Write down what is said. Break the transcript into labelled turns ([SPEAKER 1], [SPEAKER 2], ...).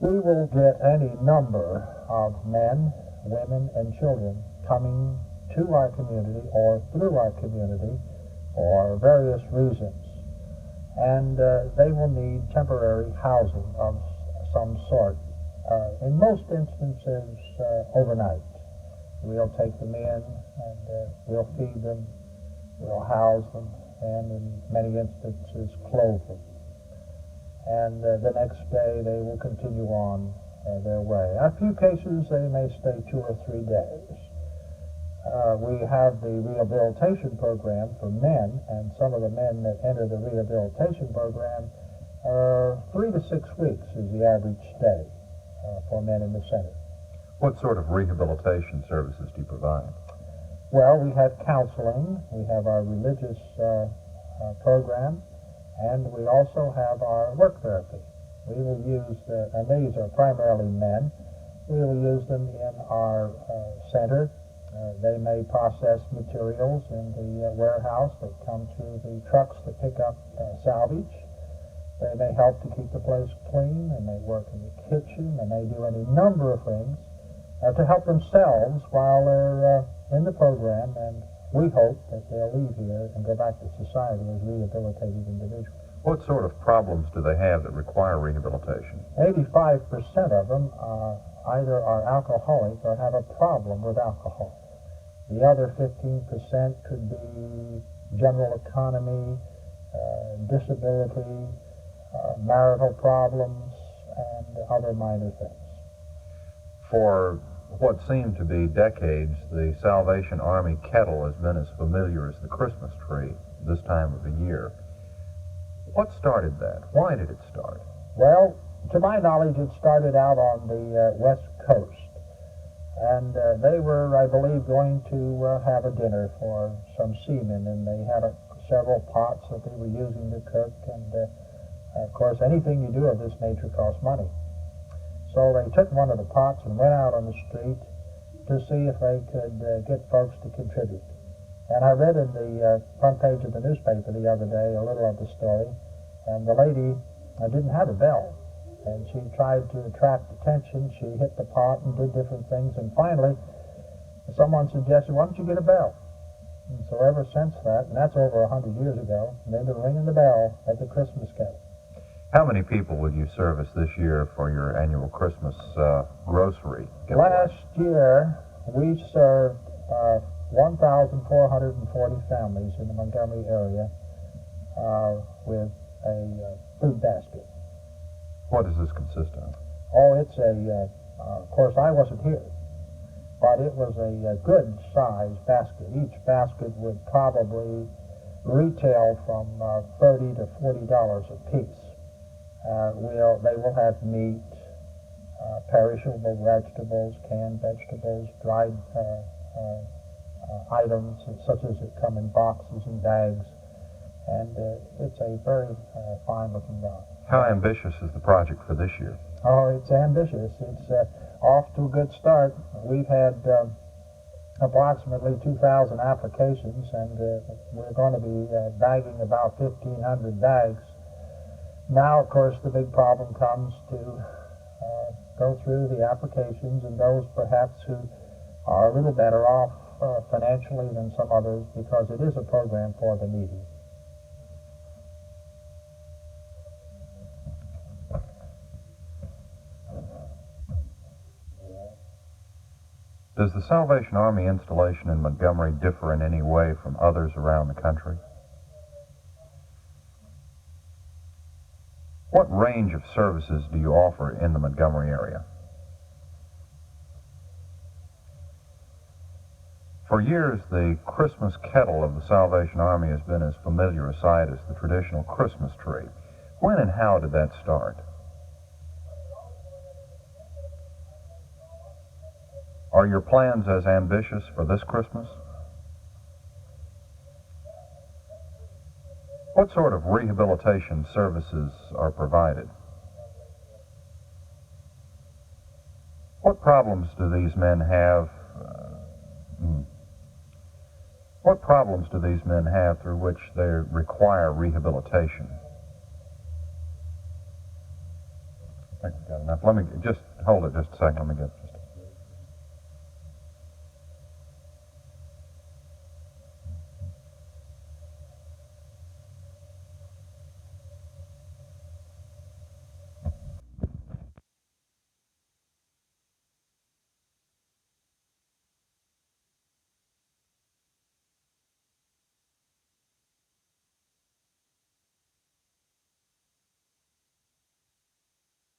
[SPEAKER 1] We will get any number of men, women, and children coming to our community or through our community for various reasons. And they will need temporary housing of some sort. In most instances, overnight. We'll take them in and we'll feed them, we'll house them, and in many instances clothe them. And the next day they will continue on their way. In a few cases they may stay 2 or 3 days. We have the rehabilitation program for men, and some of the men that enter the rehabilitation program, 3 to 6 weeks is the average stay for men in the center.
[SPEAKER 2] What sort of rehabilitation services do you provide?
[SPEAKER 1] Well, we have counseling, we have our religious program, and we also have our work therapy. We will use, and these are primarily men, we will use them in our center. They may process materials in the warehouse that come through the trucks that pick up salvage. They may help to keep the place clean, and they work in the kitchen, and they do any number of things to help themselves while they're in the program, and we hope that they'll leave here and go back to society as rehabilitated individuals.
[SPEAKER 2] What sort of problems do they have that require rehabilitation?
[SPEAKER 1] 85% of them either are alcoholic or have a problem with alcohol. The other 15% could be general economy, disability, marital problems, and other minor things.
[SPEAKER 2] For what seemed to be decades, the Salvation Army kettle has been as familiar as the Christmas tree this time of the year. What started that? Why did it start?
[SPEAKER 1] Well, to my knowledge, it started out on the West Coast. And they were, I believe, going to have a dinner for some seamen, and they had several pots that they were using to cook, and of course, anything you do of this nature costs money. So they took one of the pots and went out on the street to see if they could get folks to contribute. And I read in the front page of the newspaper the other day a little of the story, and the lady didn't have a bell. And she tried to attract attention. She hit the pot and did different things. And finally, someone suggested, why don't you get a bell? And so ever since that, and that's over 100 years ago, they've been ringing the bell at the Christmas kettle.
[SPEAKER 2] How many people would you service this year for your annual Christmas grocery giveaway?
[SPEAKER 1] Last year, we served 1,440 families in the Montgomery area with a food basket.
[SPEAKER 2] What does this consist of?
[SPEAKER 1] Oh, it's of course I wasn't here, but it was a good sized basket. Each basket would probably retail from $30 to $40 a piece. They will have meat, perishable vegetables, canned vegetables, dried items such as that come in boxes and bags, and it's a very fine-looking basket.
[SPEAKER 2] How ambitious is the project for this year?
[SPEAKER 1] Oh, it's ambitious. It's off to a good start. We've had approximately 2,000 applications, and we're going to be bagging about 1,500 bags. Now, of course, the big problem comes to go through the applications, and those perhaps who are a little better off financially than some others, because it is a program for the needy.
[SPEAKER 2] Does the Salvation Army installation in Montgomery differ in any way from others around the country? What range of services do you offer in the Montgomery area? For years, the Christmas kettle of the Salvation Army has been as familiar a sight as the traditional Christmas tree. When and how did that start? Are your plans as ambitious for this Christmas? What sort of rehabilitation services are provided? What problems do these men have? What problems do these men have through which they require rehabilitation? I think we've got enough. Let me just hold it just a second. Let me get